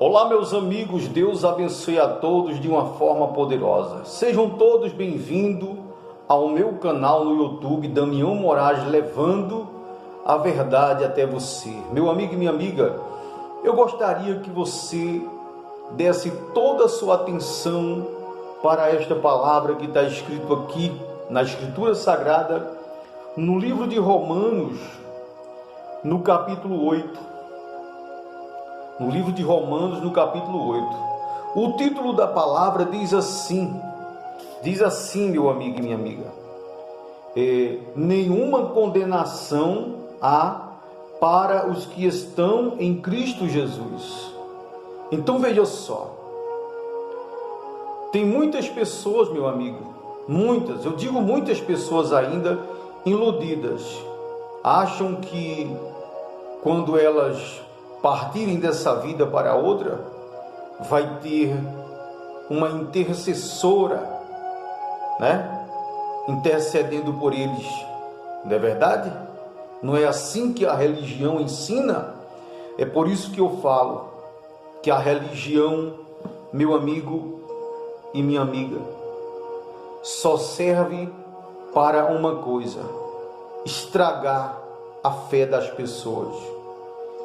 Olá, meus amigos, Deus abençoe a todos de uma forma poderosa. Sejam todos bem-vindos ao meu canal no YouTube, Damião Moraes, levando a verdade até você. Meu amigo e minha amiga, eu gostaria que você desse toda a sua atenção para esta palavra que está escrito aqui na Escritura Sagrada, no livro de Romanos, no capítulo 8. No livro de Romanos, no capítulo 8. O título da palavra diz assim, meu amigo e minha amiga: nenhuma condenação há para os que estão em Cristo Jesus. Então veja só, tem muitas pessoas, meu amigo, muitas pessoas ainda iludidas, acham que quando elas partirem dessa vida para outra, vai ter uma intercessora, intercedendo por eles. Não é verdade? Não é assim que a religião ensina? É por isso que eu falo que a religião, meu amigo e minha amiga, só serve para uma coisa: estragar a fé das pessoas,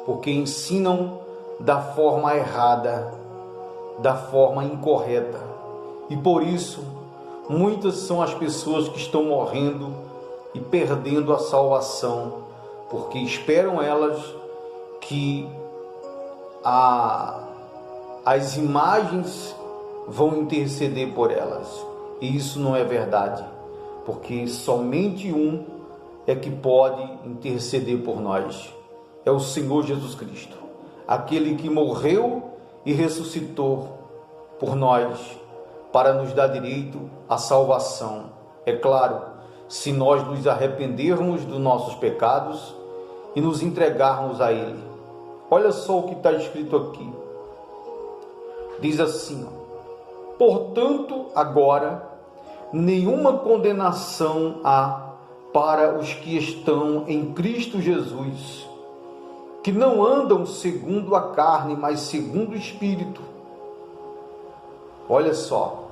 porque ensinam da forma errada, da forma incorreta. E por isso, muitas são as pessoas que estão morrendo e perdendo a salvação, porque esperam elas que as imagens vão interceder por elas. E isso não é verdade, porque somente um é que pode interceder por nós. É o Senhor Jesus Cristo, aquele que morreu e ressuscitou por nós, para nos dar direito à salvação. É claro, se nós nos arrependermos dos nossos pecados e nos entregarmos a Ele. Olha só o que está escrito aqui. Diz assim: portanto, agora, nenhuma condenação há para os que estão em Cristo Jesus, que não andam segundo a carne, mas segundo o Espírito. Olha só,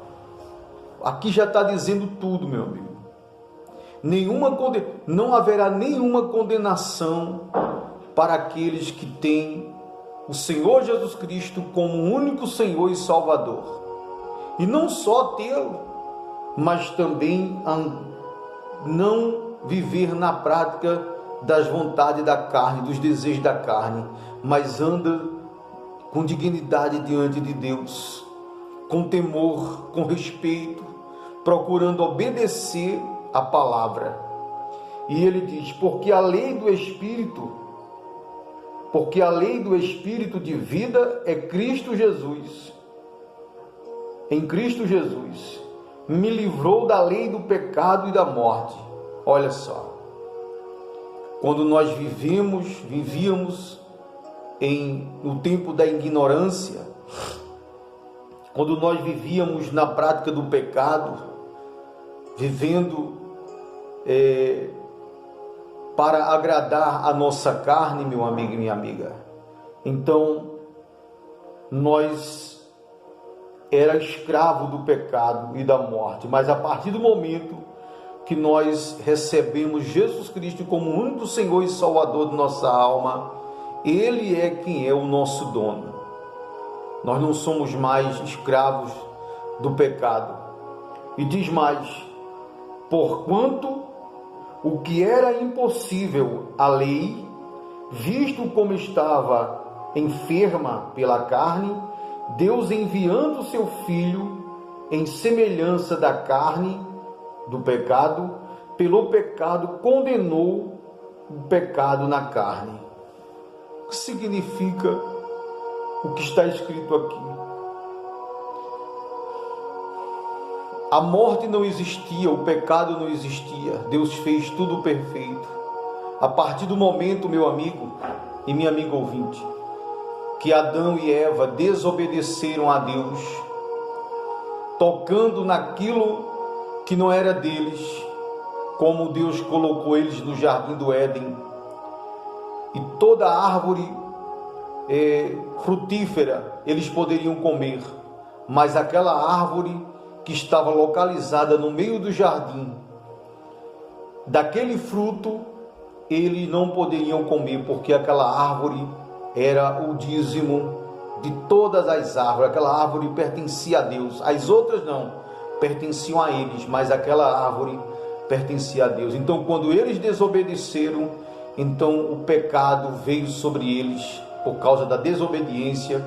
aqui já está dizendo tudo, meu amigo. Não haverá nenhuma condenação para aqueles que têm o Senhor Jesus Cristo como único Senhor e Salvador. E não só tê-lo, mas também não viver na prática das vontades da carne, dos desejos da carne, mas anda com dignidade diante de Deus, com temor, com respeito, procurando obedecer a palavra. E ele diz: porque a lei do Espírito de vida é Cristo Jesus. Em Cristo Jesus me livrou da lei do pecado e da morte. Olha só, quando nós vivíamos no tempo da ignorância, quando nós vivíamos na prática do pecado, vivendo para agradar a nossa carne, meu amigo e minha amiga, então nós era escravo do pecado e da morte. Mas a partir do momento que nós recebemos Jesus Cristo como o único Senhor e Salvador de nossa alma, Ele é quem é o nosso dono. Nós não somos mais escravos do pecado. E diz mais: porquanto o que era impossível à lei, visto como estava enferma pela carne, Deus, enviando o seu Filho em semelhança da carne do pecado, pelo pecado condenou o pecado na carne. O que significa o que está escrito aqui? A morte não existia, o pecado não existia, Deus fez tudo perfeito. A partir do momento, meu amigo e minha amiga ouvinte, que Adão e Eva desobedeceram a Deus, tocando naquilo que não era deles, como Deus colocou eles no jardim do Éden, e toda árvore frutífera eles poderiam comer, mas aquela árvore que estava localizada no meio do jardim, daquele fruto eles não poderiam comer, porque aquela árvore era o dízimo de todas as árvores. Aquela árvore pertencia a Deus, as outras não pertenciam a eles, mas aquela árvore pertencia a Deus. Então, quando eles desobedeceram, então o pecado veio sobre eles por causa da desobediência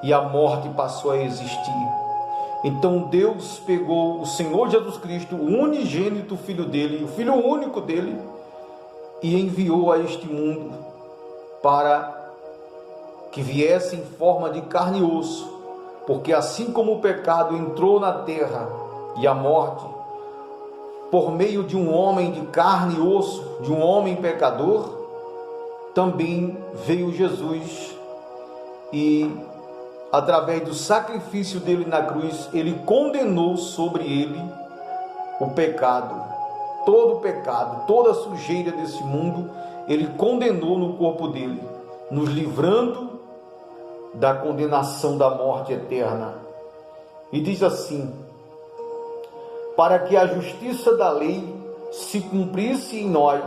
e a morte passou a existir. Então Deus pegou o Senhor Jesus Cristo, o unigênito Filho dele, o Filho único dele, e enviou a este mundo para que viesse em forma de carne e osso, porque assim como o pecado entrou na terra e a morte, por meio de um homem de carne e osso, de um homem pecador, também veio Jesus e, através do sacrifício dele na cruz, ele condenou sobre ele o pecado, todo o pecado, toda a sujeira desse mundo, ele condenou no corpo dele, nos livrando da condenação da morte eterna. E diz assim: para que a justiça da lei se cumprisse em nós,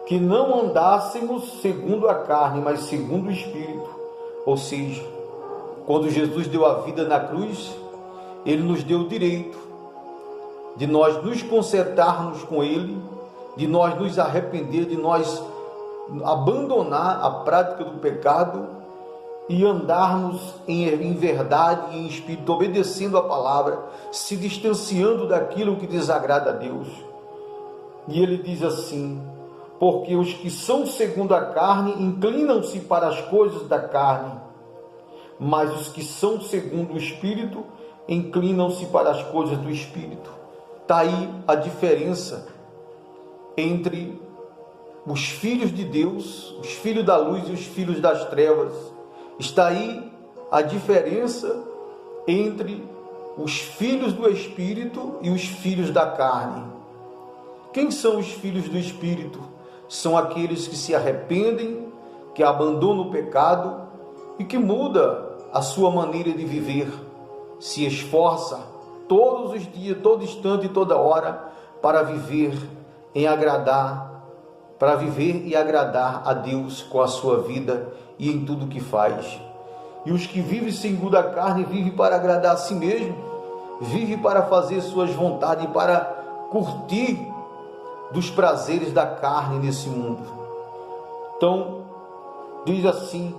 que não andássemos segundo a carne, mas segundo o Espírito. Ou seja, quando Jesus deu a vida na cruz, ele nos deu o direito de nós nos consertarmos com ele, de nós nos arrepender, de nós abandonar a prática do pecado e andarmos em verdade e em espírito, obedecendo a palavra, se distanciando daquilo que desagrada a Deus. E ele diz assim: porque os que são segundo a carne inclinam-se para as coisas da carne, mas os que são segundo o Espírito inclinam-se para as coisas do Espírito. Está aí a diferença entre os filhos de Deus, os filhos da luz e os filhos das trevas. Está aí a diferença entre os filhos do Espírito e os filhos da carne. Quem são os filhos do Espírito? São aqueles que se arrependem, que abandonam o pecado e que mudam a sua maneira de viver, se esforça todos os dias, todo instante e toda hora para viver e agradar a Deus com a sua vida e em tudo que faz. E os que vivem segundo a carne vivem para agradar a si mesmo, vivem para fazer suas vontades, para curtir dos prazeres da carne nesse mundo. Então, diz assim,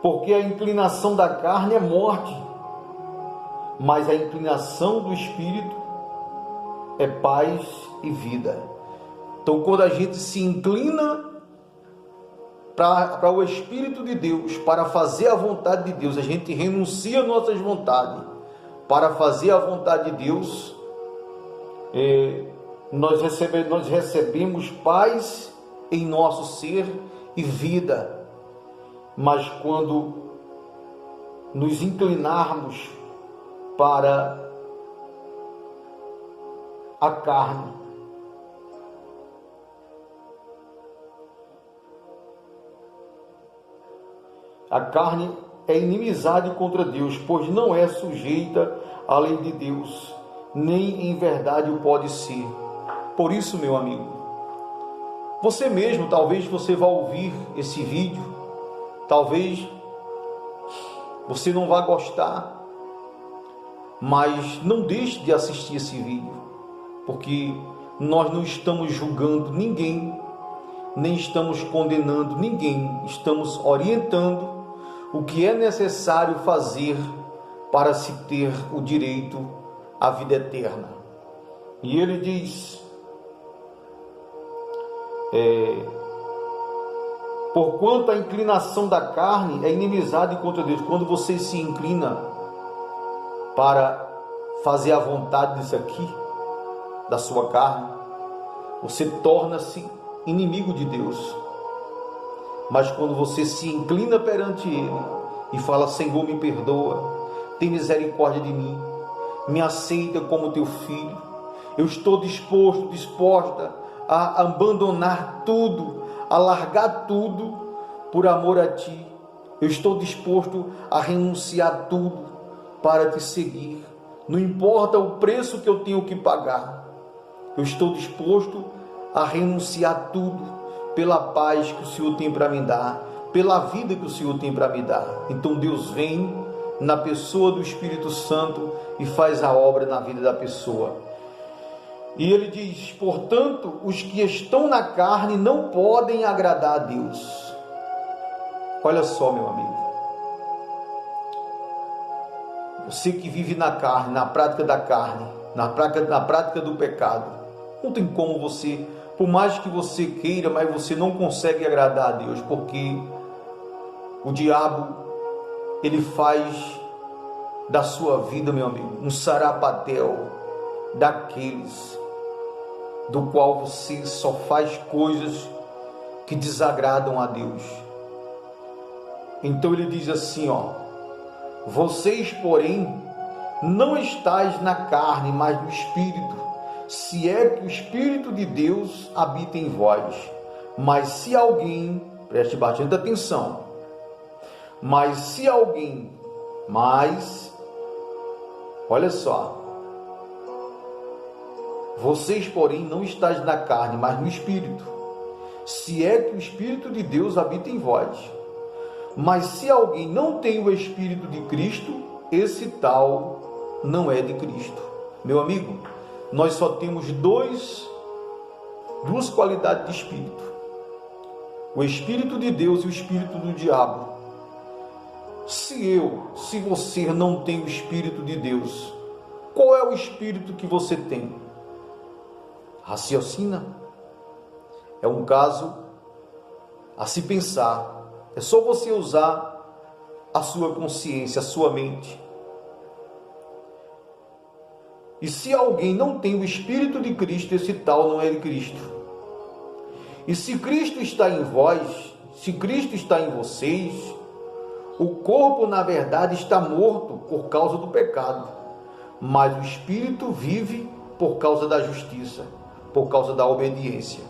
porque a inclinação da carne é morte, mas a inclinação do Espírito é paz e vida. Então, quando a gente se inclina para o Espírito de Deus, para fazer a vontade de Deus, a gente renuncia às nossas vontades para fazer a vontade de Deus, nós recebemos paz em nosso ser e vida. Mas quando nos inclinarmos para a carne, a carne é inimizade contra Deus, pois não é sujeita à lei de Deus, nem em verdade o pode ser. Por isso, meu amigo, você mesmo, talvez você vá ouvir esse vídeo, talvez você não vá gostar, mas não deixe de assistir esse vídeo, porque nós não estamos julgando ninguém, nem estamos condenando ninguém, estamos orientando o que é necessário fazer para se ter o direito à vida eterna. E ele diz: porquanto a inclinação da carne é inimizade contra Deus. Quando você se inclina para fazer a vontade disso aqui, da sua carne, você torna-se inimigo de Deus. Mas quando você se inclina perante Ele e fala: Senhor, me perdoa, tem misericórdia de mim, me aceita como teu filho, eu estou disposta a abandonar tudo, a largar tudo por amor a Ti. Eu estou disposto a renunciar tudo para Te seguir. Não importa o preço que eu tenho que pagar. Eu estou disposto a renunciar tudo pela paz que o Senhor tem para me dar, pela vida que o Senhor tem para me dar. Então Deus vem na pessoa do Espírito Santo e faz a obra na vida da pessoa. E ele diz: portanto, os que estão na carne não podem agradar a Deus. Olha só, meu amigo, você que vive na carne, na prática da carne, na prática do pecado, não tem como você, por mais que você queira, mas você não consegue agradar a Deus, porque o diabo, ele faz da sua vida, meu amigo, um sarapatel daqueles do qual você só faz coisas que desagradam a Deus. Então ele diz assim, vocês, porém, não estáis na carne, mas no Espírito, se é que o Espírito de Deus habita em vós. Mas se alguém, preste bastante atenção, olha só, vocês, porém, não estáis na carne, mas no Espírito, se é que o Espírito de Deus habita em vós. Mas se alguém não tem o Espírito de Cristo, esse tal não é de Cristo. Meu amigo, nós só temos duas qualidades de Espírito: o Espírito de Deus e o Espírito do diabo. Se você não tem o Espírito de Deus, qual é o Espírito que você tem? Raciocina. É um caso a se pensar. É só você usar a sua consciência, a sua mente. E se alguém não tem o Espírito de Cristo, esse tal não é de Cristo. E se Cristo está em vós, se Cristo está em vocês, o corpo, na verdade, está morto por causa do pecado, mas o Espírito vive por causa da justiça, por causa da obediência.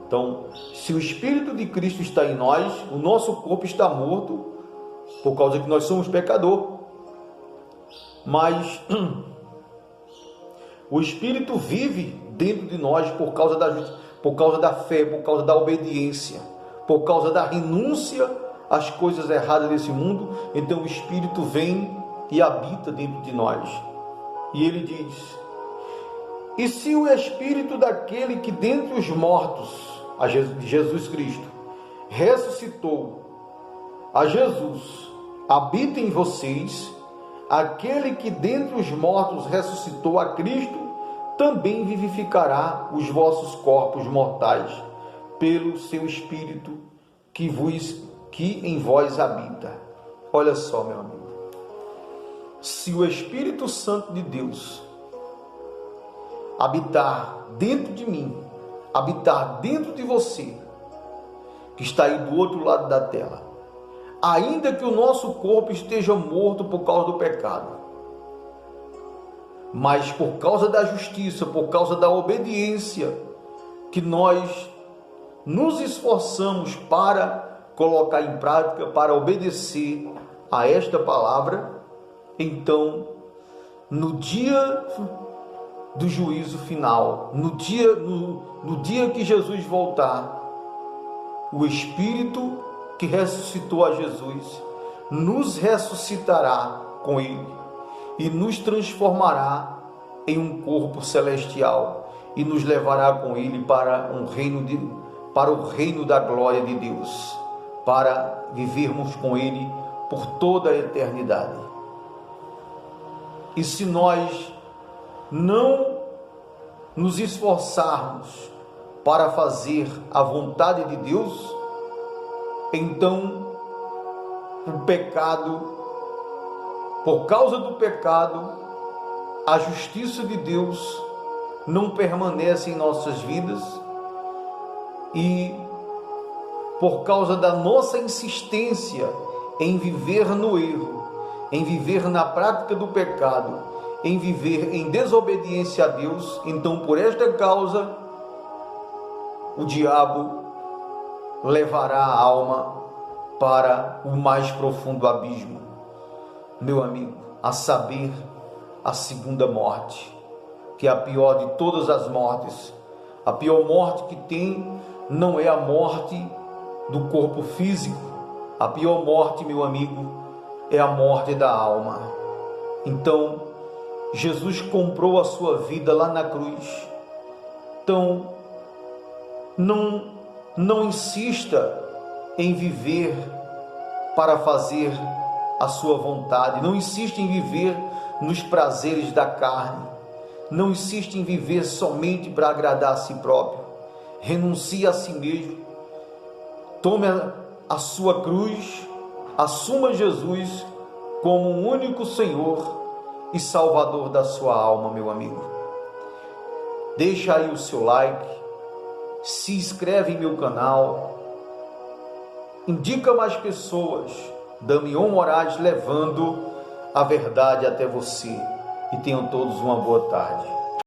Então, se o Espírito de Cristo está em nós, o nosso corpo está morto por causa que nós somos pecador. Mas o Espírito vive dentro de nós por causa da fé, por causa da obediência, por causa da renúncia às coisas erradas desse mundo. Então o Espírito vem e habita dentro de nós. E ele diz: e se o Espírito daquele que dentre os mortos, a Jesus Cristo, ressuscitou a Jesus, habita em vocês, aquele que dentre os mortos ressuscitou a Cristo, também vivificará os vossos corpos mortais, pelo seu Espírito que em vós habita. Olha só, meu amigo, se o Espírito Santo de Deus habitar dentro de mim, habitar dentro de você, que está aí do outro lado da tela, ainda que o nosso corpo esteja morto por causa do pecado, mas por causa da justiça, por causa da obediência, que nós nos esforçamos para colocar em prática, para obedecer a esta palavra, então, no dia do juízo final, no dia que Jesus voltar, o Espírito que ressuscitou a Jesus nos ressuscitará com Ele e nos transformará em um corpo celestial e nos levará com Ele para o reino da glória de Deus, para vivermos com Ele por toda a eternidade. E se nós não nos esforçarmos para fazer a vontade de Deus, então o pecado, por causa do pecado, a justiça de Deus não permanece em nossas vidas, e por causa da nossa insistência em viver no erro, em viver na prática do pecado, em viver em desobediência a Deus, então por esta causa o diabo levará a alma para o mais profundo abismo, meu amigo, a saber, a segunda morte, que é a pior de todas as mortes. A pior morte que tem não é a morte do corpo físico. A pior morte, meu amigo, é a morte da alma. Então, Jesus comprou a sua vida lá na cruz. Então, não insista em viver para fazer a sua vontade. Não insista em viver nos prazeres da carne. Não insista em viver somente para agradar a si próprio. Renuncie a si mesmo. Tome a sua cruz, assuma Jesus como o único Senhor e Salvador da sua alma, meu amigo. Deixa aí o seu like, se inscreve em meu canal, indica mais pessoas, Damion Moraes levando a verdade até você. E tenham todos uma boa tarde.